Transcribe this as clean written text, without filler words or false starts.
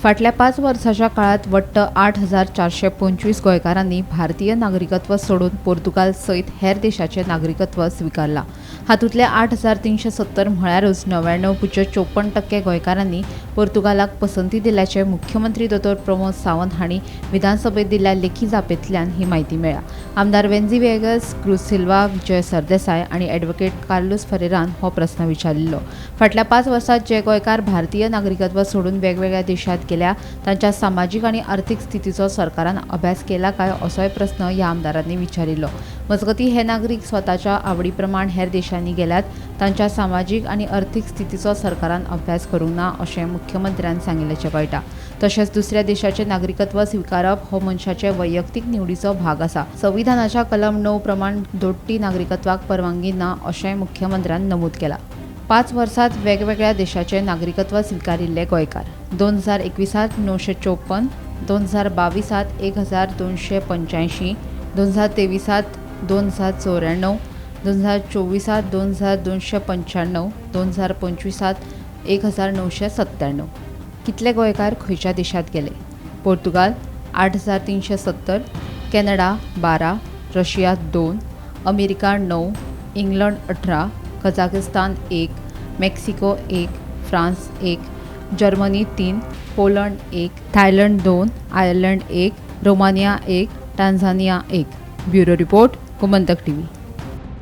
फाटल्या 5 वर्सांच्या काळात वट्ट 8,425 गोंयकारांनी भारतीय नागरिकत्व सोडून पोर्तुगाल सयत हेर देशाचें नागरिकत्व स्वीकारलां। हातूंतले 8,370 म्हळ्यारूच 99.54% गोंयकारांनी पोर्तुगालाक पसंती दिल्याचें मुख्यमंत्री दोतोर प्रमोद सावंत हांणी विधानसभेत दिल्ल्या लेखी जापेंतल्यान ही म्हायती मेळ्ळा। आमदार वेन्झीवेगस, क्रूज सिल्वा, विजय सरदेसाय आनी ॲडव्होकेट कार्लोस फेरेरान हो प्रस्न विचारिल्लो। फाटल्या 5 वर्सांत जे गोंयकार भारतीय नागरिकत्व सोडून वेगवेगळ्या देशांत गेल्या तांच्या सामाजीक आनी अर्थीक स्थितीचो सरकारान अभ्यास केला काय असोय प्रस्न ह्या आमदारांनी विचारिल्लो। मजगतीं हे नागरीक स्वताच्या आवडी प्रमाण हेर देशांनी गेल्यात तांच्या सामाजीक आनी अर्थीक स्थितीचो सरकारान अभ्यास करूंक ना अशें मुख्यमंत्र्यान सांगिल्ल्याचें कळटा। तशेंच दुसऱ्या देशाचें नागरिकत्व स्वीकारप हो मनशाचे वैयक्तीक निवडीचो भाग आसा। संविधानाच्या कलम 9 प्रमाण दोट्टी नागरिकत्वाक परवानगी ना अशेंय मुख्यमंत्र्यान नमूद केलां। 5 वर्सांत वेगवेगळ्या देशाचे नागरिकत्व स्वीकारिल्ले गोंयकार 2021 954, 2022 1285, 2023 2094, 2024 2295, 2025 1997। कितले गोंयकार खंयच्या देशांत गेले? Portugal 8,370, Canada 12, Russia 2, America 9, England 18, Kazakhstan 1, Mexico 1, France 1, Germany 3, Poland 1, Thailand 2, Ireland 1, Romania 1, Tanzania 1। Bureau report, Gomantak TV.